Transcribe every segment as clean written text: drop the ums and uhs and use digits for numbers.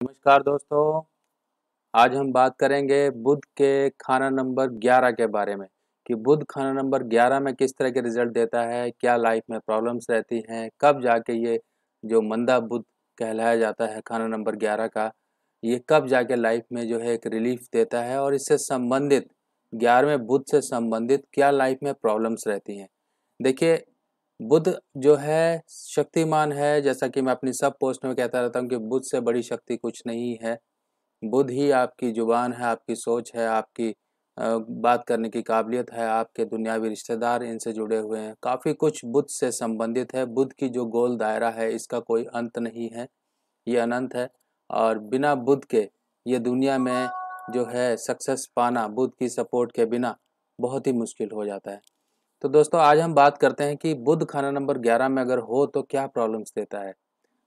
नमस्कार दोस्तों। आज हम बात करेंगे बुध के खाना नंबर 11 के बारे में कि बुध खाना नंबर 11 में किस तरह के रिजल्ट देता है, क्या लाइफ में प्रॉब्लम्स रहती हैं, कब जाके ये जो मंदा बुध कहलाया जाता है खाना नंबर 11 का, ये कब जाके लाइफ में जो है एक रिलीफ देता है और इससे संबंधित 11वें बुध से संबंधित क्या लाइफ में प्रॉब्लम्स रहती हैं। देखिए, बुध जो है शक्तिमान है, जैसा कि मैं अपनी सब पोस्ट में कहता रहता हूँ कि बुध से बड़ी शक्ति कुछ नहीं है। बुध ही आपकी जुबान है, आपकी सोच है, आपकी बात करने की काबिलियत है, आपके दुनियावी रिश्तेदार इनसे जुड़े हुए हैं। काफ़ी कुछ बुध से संबंधित है। बुध की जो गोल दायरा है इसका कोई अंत नहीं है, ये अनंत है और बिना बुध के ये दुनिया में जो है सक्सेस पाना बुध की सपोर्ट के बिना बहुत ही मुश्किल हो जाता है। तो दोस्तों, आज हम बात करते हैं कि बुध खाना नंबर 11 में अगर हो तो क्या प्रॉब्लम्स देता है।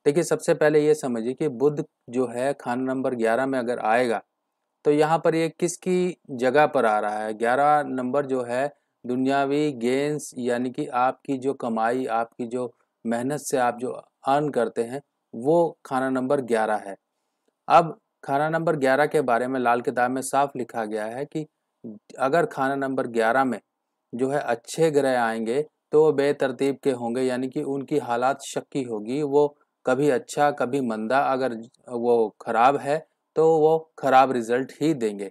देखिए, सबसे पहले ये समझिए कि बुध जो है खाना नंबर 11 में अगर आएगा तो यहाँ पर ये किसकी जगह पर आ रहा है। 11 नंबर जो है दुनियावी गेन्स यानी कि आपकी जो कमाई, आपकी जो मेहनत से आप जो अर्न करते हैं, वो खाना नंबर 11 है। अब खाना नंबर 11 के बारे में लाल किताब में साफ लिखा गया है कि अगर खाना नंबर 11 में जो है अच्छे ग्रह आएंगे तो वो बेतरतीब के होंगे, यानी कि उनकी हालात शक्की होगी। वो कभी अच्छा कभी मंदा, अगर वो खराब है तो वो खराब रिजल्ट ही देंगे।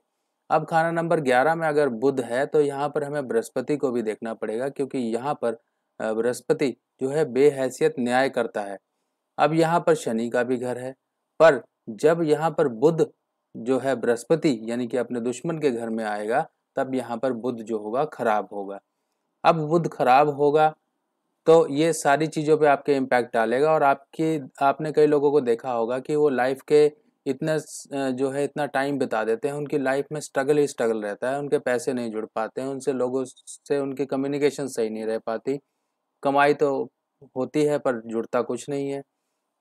अब खाना नंबर 11 में अगर बुध है तो यहाँ पर हमें बृहस्पति को भी देखना पड़ेगा, क्योंकि यहाँ पर बृहस्पति जो है बेहैसियत न्याय करता है। अब यहाँ पर शनि का भी घर है, पर जब यहाँ पर बुध जो है बृहस्पति यानी कि अपने दुश्मन के घर में आएगा, तब यहाँ पर बुध जो होगा खराब होगा। अब बुध खराब होगा तो ये सारी चीज़ों पे आपके इम्पैक्ट डालेगा और आपने कई लोगों को देखा होगा कि वो लाइफ के जो है इतना टाइम बिता देते हैं, उनकी लाइफ में स्ट्रगल ही स्ट्रगल रहता है। उनके पैसे नहीं जुड़ पाते हैं, उनसे लोगों से उनकी कम्युनिकेशन सही नहीं रह पाती। कमाई तो होती है पर जुड़ता कुछ नहीं है।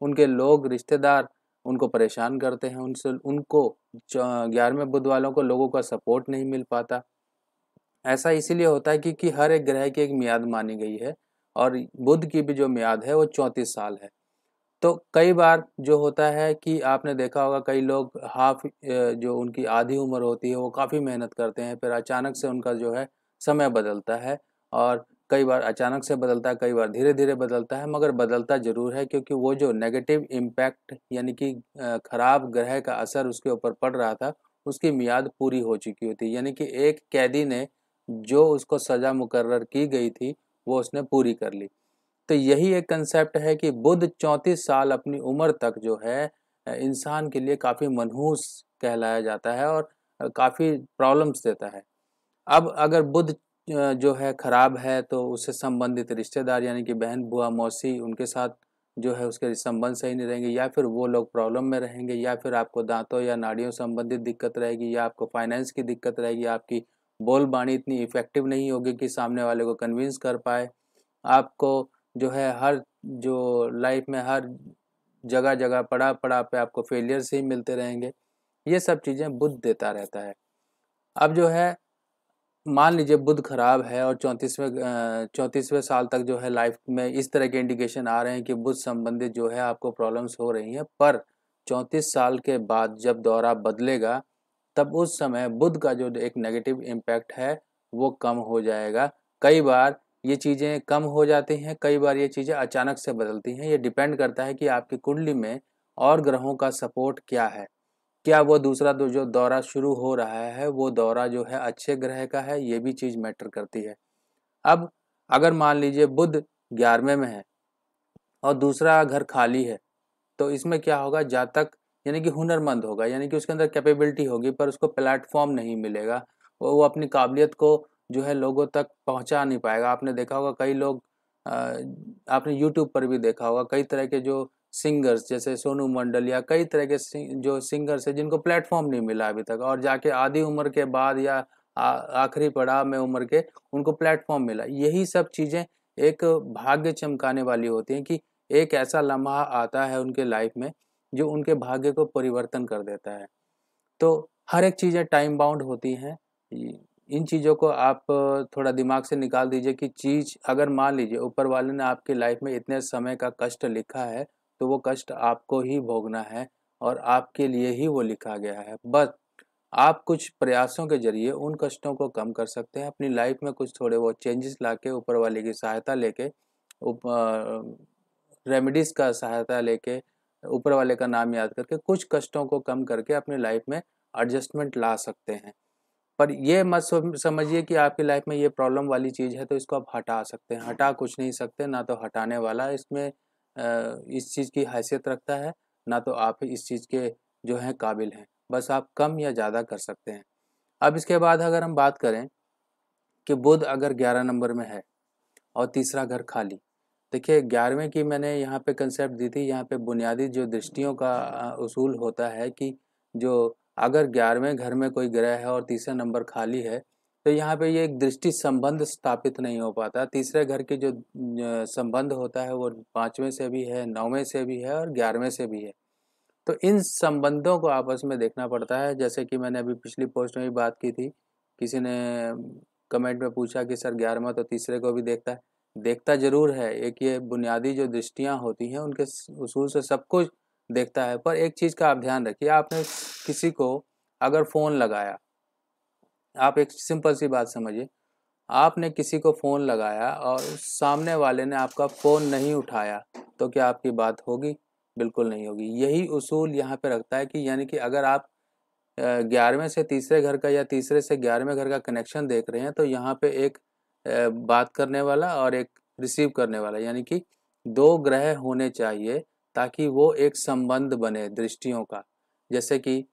उनके लोग रिश्तेदार उनको परेशान करते हैं, उनसे उनको 11वें बुध वालों को लोगों का सपोर्ट नहीं मिल पाता। ऐसा इसीलिए होता है क्योंकि हर एक ग्रह की एक मियाद मानी गई है और बुध की भी जो मियाद है वो 34 साल है। तो कई बार जो होता है कि आपने देखा होगा कई लोग जो उनकी आधी उम्र होती है वो काफ़ी मेहनत करते हैं, फिर अचानक से उनका जो है समय बदलता है और कई बार अचानक से बदलता है, कई बार धीरे धीरे बदलता है, मगर बदलता ज़रूर है, क्योंकि वो जो नेगेटिव इम्पैक्ट यानी कि खराब ग्रह का असर उसके ऊपर पड़ रहा था, उसकी मियाद पूरी हो चुकी होती है। यानी कि एक कैदी ने जो उसको सज़ा मुकर्रर की गई थी वो उसने पूरी कर ली। तो यही एक कंसेप्ट है कि बुध 34 साल अपनी उम्र तक जो है इंसान के लिए काफ़ी मनहूस कहलाया जाता है और काफ़ी प्रॉब्लम्स देता है। अब अगर बुध जो है खराब है तो उससे संबंधित रिश्तेदार यानी कि बहन, बुआ, मौसी, उनके साथ जो है उसके संबंध सही नहीं रहेंगे, या फिर वो लोग प्रॉब्लम में रहेंगे, या फिर आपको दांतों या नाड़ियों संबंधित दिक्कत रहेगी, या आपको फाइनेंस की दिक्कत रहेगी, आपकी बोलबानी इतनी इफेक्टिव नहीं होगी कि सामने वाले को कन्विंस कर पाए। आपको जो है हर जो लाइफ में हर जगह जगह पड़ाव पड़ाव पे आपको फेलियर्स ही मिलते रहेंगे। ये सब चीज़ें बुध देता रहता है। अब जो है मान लीजिए बुध खराब है और 34वें साल तक जो है लाइफ में इस तरह के इंडिकेशन आ रहे हैं कि बुध संबंधित जो है आपको प्रॉब्लम्स हो रही हैं, पर 34 साल के बाद जब दौरा बदलेगा तब उस समय बुध का जो एक नेगेटिव इम्पैक्ट है वो कम हो जाएगा। कई बार ये चीज़ें कम हो जाती हैं, कई बार ये चीज़ें अचानक से बदलती हैं। ये डिपेंड करता है कि आपकी कुंडली में और ग्रहों का सपोर्ट क्या है। क्या वो दूसरा जो दौरा शुरू हो रहा है वो दौरा जो है अच्छे ग्रह का है, ये भी चीज़ मैटर करती है। अब अगर मान लीजिए बुध 11वें में है और दूसरा घर खाली है, तो इसमें क्या होगा, जातक यानी कि हुनरमंद होगा, यानी कि उसके अंदर कैपेबिलिटी होगी पर उसको प्लेटफॉर्म नहीं मिलेगा। वो अपनी काबिलियत को जो है लोगों तक पहुंचा नहीं पाएगा। आपने देखा होगा कई लोग अ, आपने यूट्यूब पर भी देखा होगा कई तरह के जो सिंगर्स जैसे सोनू मंडल या कई तरह के जो सिंगर्स हैं जिनको प्लेटफॉर्म नहीं मिला अभी तक, और जाके आधी उम्र के बाद या आखिरी पड़ाव में उम्र के उनको प्लेटफॉर्म मिला। यही सब चीज़ें एक भाग्य चमकाने वाली होती हैं कि एक ऐसा लम्हा आता है उनके लाइफ में जो उनके भाग्य को परिवर्तन कर देता है। तो हर एक चीज़ें टाइम बाउंड होती हैं। इन चीज़ों को आप थोड़ा दिमाग से निकाल दीजिए कि चीज़ अगर मान लीजिए ऊपर वाले ने आपकी लाइफ में इतने समय का कष्ट लिखा है तो वो कष्ट आपको ही भोगना है। और आपके लिए ही वो लिखा गया है। बस आप कुछ प्रयासों के ज़रिए उन कष्टों को कम कर सकते हैं, अपनी लाइफ में कुछ थोड़े बहुत चेंजेस लाके ऊपर वाले की सहायता लेके रेमेडीज़ का सहायता लेके ऊपर वाले का नाम याद करके कुछ कष्टों को कम करके अपनी लाइफ में एडजस्टमेंट ला सकते हैं। पर ये मत समझिए कि आपकी लाइफ में ये प्रॉब्लम वाली चीज़ है तो इसको आप हटा सकते हैं। हटा कुछ नहीं सकते, ना तो हटाने वाला इसमें इस चीज़ की हैसियत रखता है, ना तो आप इस चीज़ के जो हैं काबिल हैं। बस आप कम या ज़्यादा कर सकते हैं। अब इसके बाद अगर हम बात करें कि बुध अगर 11 नंबर में है और तीसरा घर खाली। देखिए 11वें की मैंने यहाँ पे कंसेप्ट दी थी, यहाँ पे बुनियादी जो दृष्टियों का उसूल होता है कि जो अगर 11वें घर में कोई ग्रह है और तीसरा नंबर खाली है तो यहाँ पे ये एक दृष्टि संबंध स्थापित नहीं हो पाता। तीसरे घर के जो संबंध होता है वो 5वें से भी है, 9वें से भी है और 11वें से भी है। तो इन संबंधों को आपस में देखना पड़ता है। जैसे कि मैंने अभी पिछली पोस्ट में भी बात की थी, किसी ने कमेंट में पूछा कि सर 11वां तो तीसरे को भी देखता है। देखता ज़रूर है, एक ये बुनियादी जो दृष्टियाँ होती हैं उनके उसूल से सब कुछ देखता है। पर एक चीज़ का आप ध्यान रखिए, आपने किसी को अगर फ़ोन लगाया, आप एक सिंपल सी बात समझिए, आपने किसी को फ़ोन लगाया और सामने वाले ने आपका फ़ोन नहीं उठाया, तो क्या आपकी बात होगी? बिल्कुल नहीं होगी। यही उसूल यहाँ पे रखता है कि यानी कि अगर आप 11वें से तीसरे घर का या तीसरे से 11वें घर का कनेक्शन देख रहे हैं तो यहाँ पे एक बात करने वाला और एक रिसीव करने वाला, यानी कि 2 ग्रह होने चाहिए ताकि वो एक संबंध बने दृष्टियों का। जैसे कि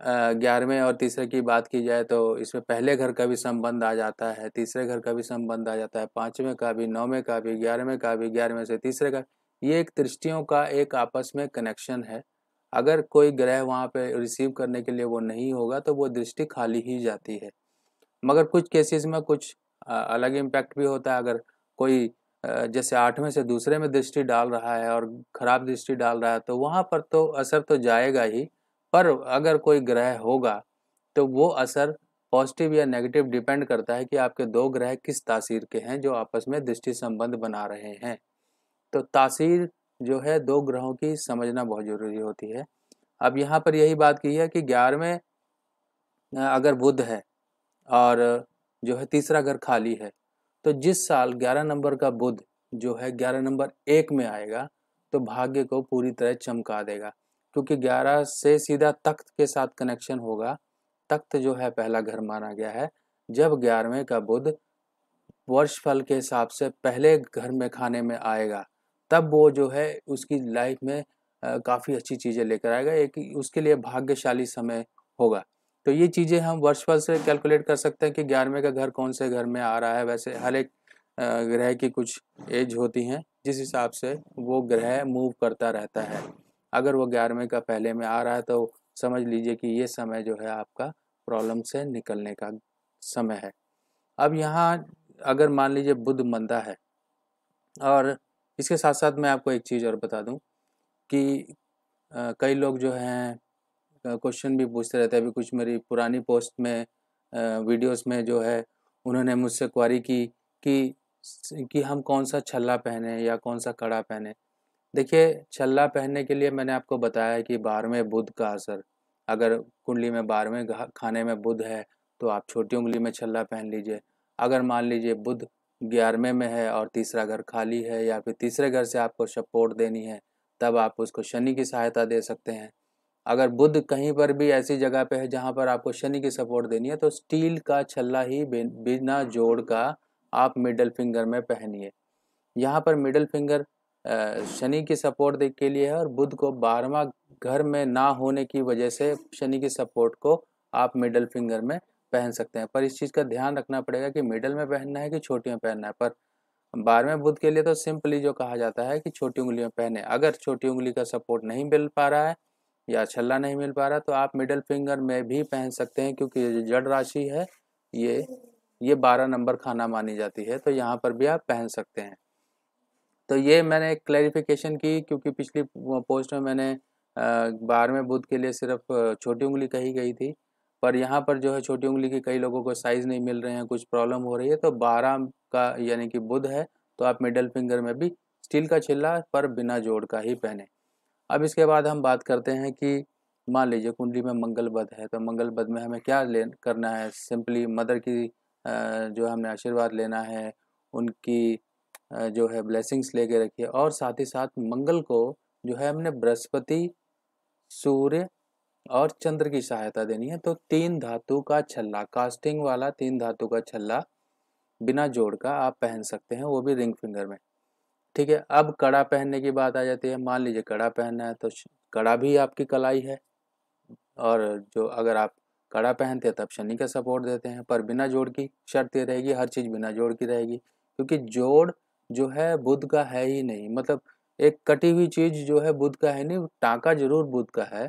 11वें और तीसरे की बात की जाए तो इसमें पहले घर का भी संबंध आ जाता है, तीसरे घर का भी संबंध आ जाता है, 5वें का भी, 9वें का भी, 11वें का भी, 11वें से तीसरे का। ये एक दृष्टियों का एक आपस में कनेक्शन है। अगर कोई ग्रह वहाँ पे रिसीव करने के लिए वो नहीं होगा तो वो दृष्टि खाली ही जाती है। मगर कुछ केसेस में कुछ अलग इम्पैक्ट भी होता है। अगर कोई जैसे 8वें से दूसरे में दृष्टि डाल रहा है और खराब दृष्टि डाल रहा है तो वहाँ पर तो असर तो जाएगा ही, पर अगर कोई ग्रह होगा तो वो असर पॉजिटिव या नेगेटिव डिपेंड करता है कि आपके 2 ग्रह किस तासीर के हैं जो आपस में दृष्टि संबंध बना रहे हैं। तो तासीर जो है 2 ग्रहों की समझना बहुत ज़रूरी होती है। अब यहाँ पर यही बात की है कि 11वें अगर बुध है और जो है तीसरा घर खाली है, तो जिस साल 11 नंबर का बुध जो है 11 नंबर 1 में आएगा तो भाग्य को पूरी तरह चमका देगा, क्योंकि 11 से सीधा तख्त के साथ कनेक्शन होगा। तख्त जो है पहला घर माना गया है। जब 11वें का बुध वर्ष फल के हिसाब से पहले घर में खाने में आएगा तब वो जो है उसकी लाइफ में काफ़ी अच्छी चीज़ें लेकर आएगा, एक उसके लिए भाग्यशाली समय होगा। तो ये चीज़ें हम वर्षफल से कैलकुलेट कर सकते हैं कि 11वें का घर कौन से घर में आ रहा है। वैसे हर एक ग्रह की कुछ एज होती हैं जिस हिसाब से वो ग्रह मूव करता रहता है। अगर वो 11वें का पहले में आ रहा है तो समझ लीजिए कि ये समय जो है आपका प्रॉब्लम से निकलने का समय है। अब यहाँ अगर मान लीजिए बुध मंदा है, और इसके साथ साथ मैं आपको एक चीज़ और बता दूं कि कई लोग जो हैं क्वेश्चन भी पूछते रहते हैं। अभी कुछ मेरी पुरानी पोस्ट में वीडियोस में जो है उन्होंने मुझसे क्वारी की कि हम कौन सा छल्ला पहने या कौन सा कड़ा पहने। देखिए छल्ला पहनने के लिए मैंने आपको बताया कि 12वें बुध का असर, अगर कुंडली में 12वें खाने में बुध है तो आप छोटी उंगली में छल्ला पहन लीजिए। अगर मान लीजिए बुध 11वें में है और तीसरा घर खाली है या फिर तीसरे घर से आपको सपोर्ट देनी है तब आप उसको शनि की सहायता दे सकते हैं। अगर बुध कहीं पर भी ऐसी जगह पे है जहाँ पर आपको शनि की सपोर्ट देनी है तो स्टील का छल्ला ही बिना जोड़ का आप मिडल फिंगर में पहनिए। यहाँ पर मिडल फिंगर शनि की सपोर्ट के लिए है और बुध को 12वां घर में ना होने की वजह से शनि की सपोर्ट को आप मिडल फिंगर में पहन सकते हैं। पर इस चीज़ का ध्यान रखना पड़ेगा कि मिडल में पहनना है कि छोटी में पहनना है। पर 12वें बुध के लिए तो सिंपली जो कहा जाता है कि छोटी उंगली में पहने। अगर छोटी उंगली का सपोर्ट नहीं मिल पा रहा है या छल्ला नहीं मिल पा रहा तो आप मिडल फिंगर में भी पहन सकते हैं, क्योंकि ये जो जड़ राशि है ये 12 नंबर खाना मानी जाती है, तो यहाँ पर भी आप पहन सकते हैं। तो ये मैंने क्लैरिफिकेशन की, क्योंकि पिछली पोस्ट में मैंने 12वें बुध के लिए सिर्फ छोटी उंगली कही गई थी, पर यहाँ पर जो है छोटी उंगली की कई लोगों को साइज़ नहीं मिल रहे हैं, कुछ प्रॉब्लम हो रही है, तो 12 का यानी कि बुध है तो आप मिडल फिंगर में भी स्टील का छिल्ला पर बिना जोड़ का ही पहने। अब इसके बाद हम बात करते हैं कि मान लीजिए कुंडली में मंगल बद है, तो मंगल बद में हमें क्या करना है। सिंपली मदर की जो हमने आशीर्वाद लेना है, उनकी जो है ब्लेसिंग्स लेके रखिए। और साथ ही साथ मंगल को जो है हमने बृहस्पति, सूर्य और चंद्र की सहायता देनी है। तो 3 धातु का छल्ला, कास्टिंग वाला 3 धातु का छल्ला बिना जोड़ का आप पहन सकते हैं, वो भी रिंग फिंगर में। ठीक है, अब कड़ा पहनने की बात आ जाती है। मान लीजिए कड़ा पहनना है तो कड़ा भी आपकी कलाई है, और जो अगर आप कड़ा पहनते हैं तब शनि का सपोर्ट देते हैं, पर बिना जोड़ की शर्त ये रहेगी, हर चीज़ बिना जोड़ की रहेगी, क्योंकि जोड़ जो है बुध का है ही नहीं। मतलब एक कटी हुई चीज़ जो है बुध का है नहीं, टाँका जरूर बुध का है।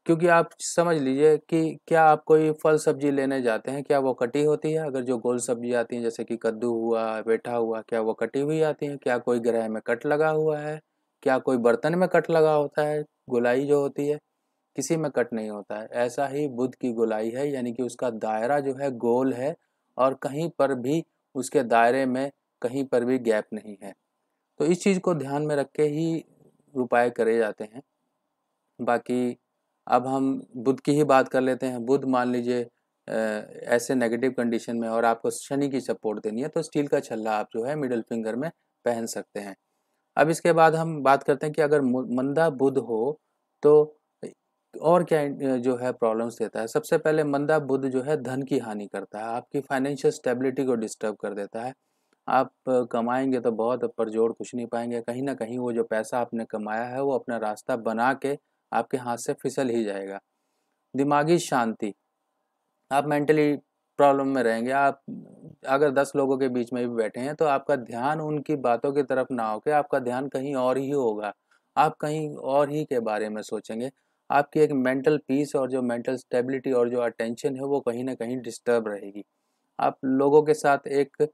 क्योंकि आप समझ लीजिए कि क्या आप कोई फल सब्जी लेने जाते हैं, क्या वो कटी होती है? अगर जो गोल सब्जी आती है जैसे कि कद्दू हुआ, पेठा हुआ, क्या वो कटी हुई आती है? क्या कोई ग्रह में कट लगा हुआ है? क्या कोई बर्तन में कट लगा होता है? गोलाई जो होती है किसी में कट नहीं होता है। ऐसा ही बुध की गोलाई है, यानी कि उसका दायरा जो है गोल है, और कहीं पर भी उसके दायरे में कहीं पर भी गैप नहीं है। तो इस चीज़ को ध्यान में रख के ही उपाय करे जाते हैं। बाकी अब हम बुध की ही बात कर लेते हैं। बुध मान लीजिए ऐसे नेगेटिव कंडीशन में और आपको शनि की सपोर्ट देनी है, तो स्टील का छल्ला आप जो है मिडिल फिंगर में पहन सकते हैं। अब इसके बाद हम बात करते हैं कि अगर मंदा बुध हो तो और क्या जो है प्रॉब्लम्स देता है। सबसे पहले मंदा बुध जो है धन की हानि करता है, आपकी फाइनेंशियल स्टेबिलिटी को डिस्टर्ब कर देता है। आप कमाएंगे तो बहुत, पर जोड़ कुछ नहीं पाएंगे। कहीं ना कहीं वो जो पैसा आपने कमाया है वो अपना रास्ता बना के आपके हाथ से फिसल ही जाएगा। दिमागी शांति, आप मेंटली प्रॉब्लम में रहेंगे। आप अगर 10 लोगों के बीच में भी बैठे हैं तो आपका ध्यान उनकी बातों की तरफ ना होकर आपका ध्यान कहीं और ही होगा, आप कहीं और ही के बारे में सोचेंगे। आपकी एक मेंटल पीस और जो मेंटल स्टेबिलिटी और जो अटेंशन है वो कहीं ना कहीं डिस्टर्ब रहेगी। आप लोगों के साथ एक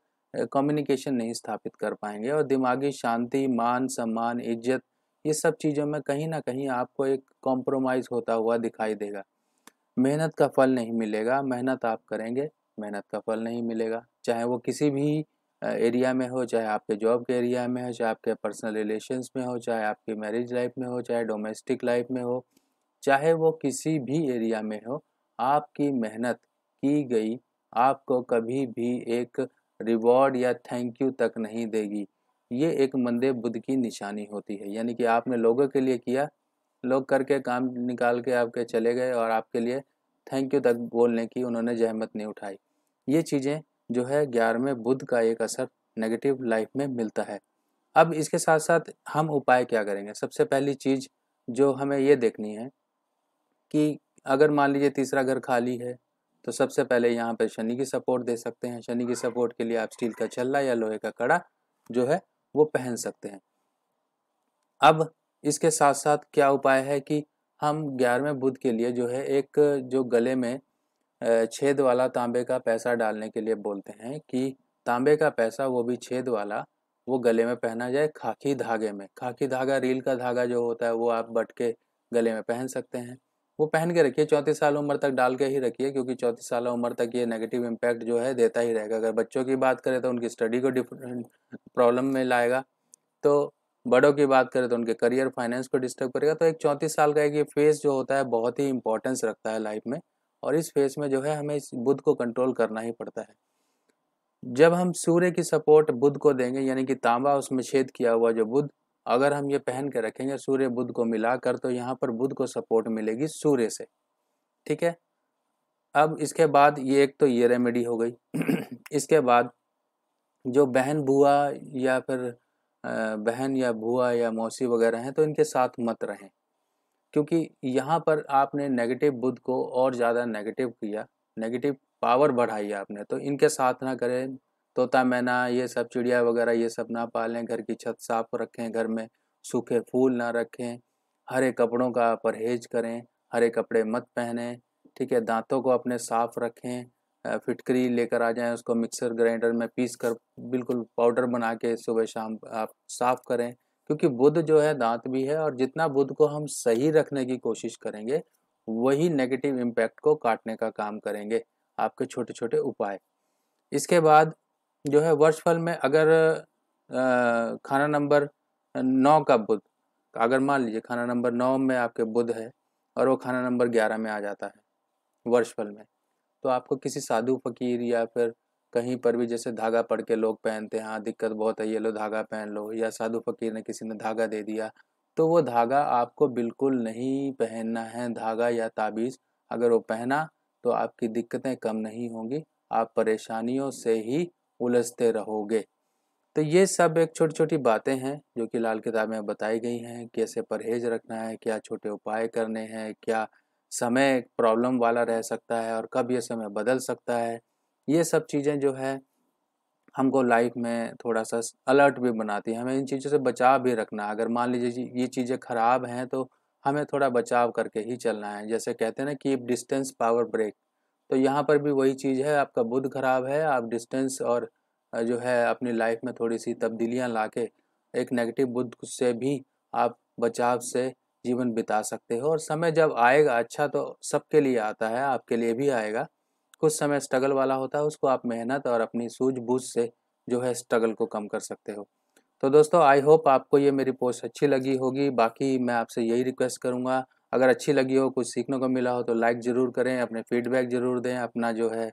कम्युनिकेशन नहीं स्थापित कर पाएंगे, और दिमागी शांति, मान सम्मान, इज्जत, ये सब चीज़ों में कहीं ना कहीं आपको एक कॉम्प्रोमाइज़ होता हुआ दिखाई देगा। मेहनत का फल नहीं मिलेगा। मेहनत आप करेंगे, मेहनत का फल नहीं मिलेगा, चाहे वो किसी भी एरिया में हो, चाहे आपके जॉब के एरिया में हो, चाहे आपके पर्सनल रिलेशंस में हो, चाहे आपकी मैरिज लाइफ में हो, चाहे डोमेस्टिक लाइफ में हो, चाहे वो किसी भी एरिया में हो। आपकी मेहनत की गई आपको कभी भी एक रिवॉर्ड या थैंक यू तक नहीं देगी। ये एक मंदे बुध की निशानी होती है, यानी कि आपने लोगों के लिए किया, लोग करके काम निकाल के आपके चले गए, और आपके लिए थैंक यू तक बोलने की उन्होंने जहमत नहीं उठाई। ये चीज़ें जो है 11वें बुध का एक असर नेगेटिव लाइफ में मिलता है। अब इसके साथ साथ हम उपाय क्या करेंगे? सबसे पहली चीज़ जो हमें ये देखनी है कि अगर मान लीजिए तीसरा घर खाली है, तो सबसे पहले यहाँ पे शनि की सपोर्ट दे सकते हैं। शनि की सपोर्ट के लिए आप स्टील का छल्ला या लोहे का कड़ा जो है वो पहन सकते हैं। अब इसके साथ साथ क्या उपाय है कि हम 11वें बुध के लिए जो है एक जो गले में छेद वाला तांबे का पैसा डालने के लिए बोलते हैं कि तांबे का पैसा, वो भी छेद वाला, वो गले में पहना जाए खाकी धागे में। खाकी धागा, रील का धागा जो होता है वो आप बट के गले में पहन सकते हैं। वो पहन के रखिए, 34 साल उम्र तक डाल के ही रखिए, क्योंकि 34 साल उम्र तक ये नेगेटिव इम्पैक्ट जो है देता ही रहेगा। अगर बच्चों की बात करें तो उनकी स्टडी को डिफरेंट प्रॉब्लम में लाएगा, तो बड़ों की बात करें तो उनके करियर फाइनेंस को डिस्टर्ब करेगा। तो एक 34 साल का एक ये फेस जो होता है बहुत ही इंपॉर्टेंस रखता है लाइफ में, और इस फेस में जो है हमें इस बुध को कंट्रोल करना ही पड़ता है। जब हम सूर्य की सपोर्ट बुध को देंगे, यानी कि तांबा उसमें छेद किया हुआ जो बुध, अगर हम ये पहन के रखेंगे सूर्य बुध को मिलाकर, तो यहाँ पर बुध को सपोर्ट मिलेगी सूर्य से। ठीक है, अब इसके बाद ये एक तो ये रेमेडी हो गई। इसके बाद जो बहन बुआ या फिर बहन या बुआ या मौसी वगैरह हैं, तो इनके साथ मत रहें, क्योंकि यहाँ पर आपने नेगेटिव बुध को और ज़्यादा नेगेटिव किया, नेगेटिव पावर बढ़ाई आपने। तो इनके साथ ना करें। तोता मैना ये सब चिड़िया वगैरह ये सब ना पालें। घर की छत साफ रखें, घर में सूखे फूल ना रखें, हरे कपड़ों का परहेज करें, हरे कपड़े मत पहने। ठीक है, दांतों को अपने साफ रखें। फिटकरी लेकर आ जाएं, उसको मिक्सर ग्राइंडर में पीस कर बिल्कुल पाउडर बना के सुबह शाम आप साफ करें, क्योंकि बुध जो है दांत भी है, और जितना बुध को हम सही रखने की कोशिश करेंगे वही नेगेटिव इम्पैक्ट को काटने का काम करेंगे आपके छोटे छोटे उपाय। इसके बाद जो है वर्षफल में अगर खाना नंबर 9 का बुध, अगर मान लीजिए खाना नंबर 9 में आपके बुध है और वो खाना नंबर 11 में आ जाता है वर्षफल में, तो आपको किसी साधु फकीर या फिर कहीं पर भी जैसे धागा पड़ के लोग पहनते हैं, हाँ दिक्कत बहुत है ये लो धागा पहन लो, या साधु फकीर ने किसी ने धागा दे दिया, तो वो धागा आपको बिल्कुल नहीं पहनना है। धागा या ताबीज़ अगर वो पहना तो आपकी दिक्कतें कम नहीं होंगी, आप परेशानियों से ही उलझते रहोगे। तो ये सब एक छोटी-छोटी बातें हैं जो कि लाल किताब में बताई गई हैं, कैसे परहेज़ रखना है, क्या छोटे उपाय करने हैं, क्या समय प्रॉब्लम वाला रह सकता है और कब ये समय बदल सकता है। ये सब चीज़ें जो है हमको लाइफ में थोड़ा-सा अलर्ट भी बनाती हैं, हमें इन चीज़ों से बचाव भी रखना है। अगर मान लीजिए ये चीज़ें खराब हैं तो हमें थोड़ा बचाव करके ही चलना है। जैसे कहते हैं ना कीप डिस्टेंस पावर ब्रेक, तो यहाँ पर भी वही चीज़ है, आपका बुध खराब है, आप डिस्टेंस और जो है अपनी लाइफ में थोड़ी-सी तब्दीलियाँ लाके एक नेगेटिव बुध से भी आप बचाव से जीवन बिता सकते हो। और समय जब आएगा अच्छा तो सबके लिए आता है, आपके लिए भी आएगा। कुछ समय स्ट्रगल वाला होता है, उसको आप मेहनत और अपनी सूझबूझ से जो है स्ट्रगल को कम कर सकते हो। तो दोस्तों आई होप आपको ये मेरी पोस्ट अच्छी लगी होगी। बाकी मैं आपसे यही रिक्वेस्ट करूँगा, अगर अच्छी लगी हो, कुछ सीखने को मिला हो तो लाइक ज़रूर करें, अपने फीडबैक ज़रूर दें, अपना जो है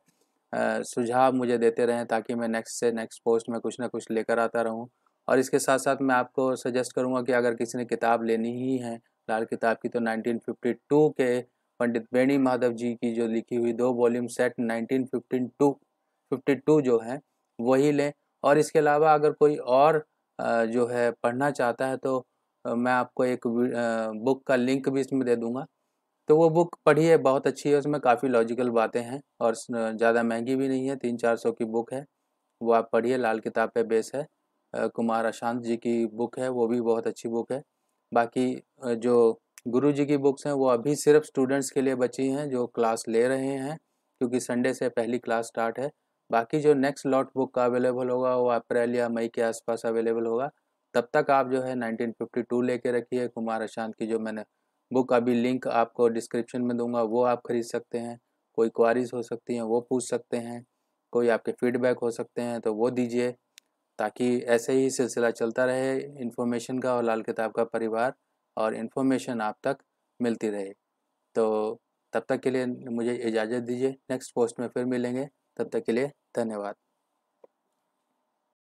सुझाव मुझे देते रहें ताकि मैं नेक्स्ट से नेक्स्ट पोस्ट में कुछ ना कुछ लेकर आता रहूँ। और इसके साथ-साथ मैं आपको सजेस्ट करूँगा कि अगर किसी ने किताब लेनी ही है, लाल किताब की, तो 1952 के पंडित बेनी माधव जी की जो लिखी हुई 2 वॉल्यूम सेट 1952 जो हैं, वही लें। और इसके अलावा अगर कोई और जो है पढ़ना चाहता है तो मैं आपको एक बुक का लिंक भी इसमें दे दूँगा। तो वो बुक पढ़िए, बहुत अच्छी है, उसमें काफ़ी लॉजिकल बातें हैं और ज़्यादा महंगी भी नहीं है, 300-400 की बुक है। वो आप पढ़िए, लाल किताब पे बेस है। कुमार अशांत जी की बुक है, वो भी बहुत अच्छी बुक है। बाकी जो गुरु जी की बुक्स हैं वो अभी सिर्फ स्टूडेंट्स के लिए बची हैं जो क्लास ले रहे हैं, क्योंकि संडे से पहली क्लास स्टार्ट है। बाकी जो नेक्स्ट लॉट बुक का अवेलेबल होगा वो अप्रैल या मई के आसपास अवेलेबल होगा। तब तक आप जो है 1952 लेके रखिए, कुमार अशांत की जो मैंने बुक अभी लिंक आपको डिस्क्रिप्शन में दूंगा वो आप खरीद सकते हैं। कोई क्वारीज हो सकती हैं वो पूछ सकते हैं, कोई आपके फीडबैक हो सकते हैं तो वो दीजिए, ताकि ऐसे ही सिलसिला चलता रहे इन्फॉर्मेशन का और लाल किताब का परिवार, और इन्फॉर्मेशन आप तक मिलती रहे। तो तब तक के लिए मुझे इजाज़त दीजिए, नेक्स्ट पोस्ट में फिर मिलेंगे, तब तक के लिए धन्यवाद।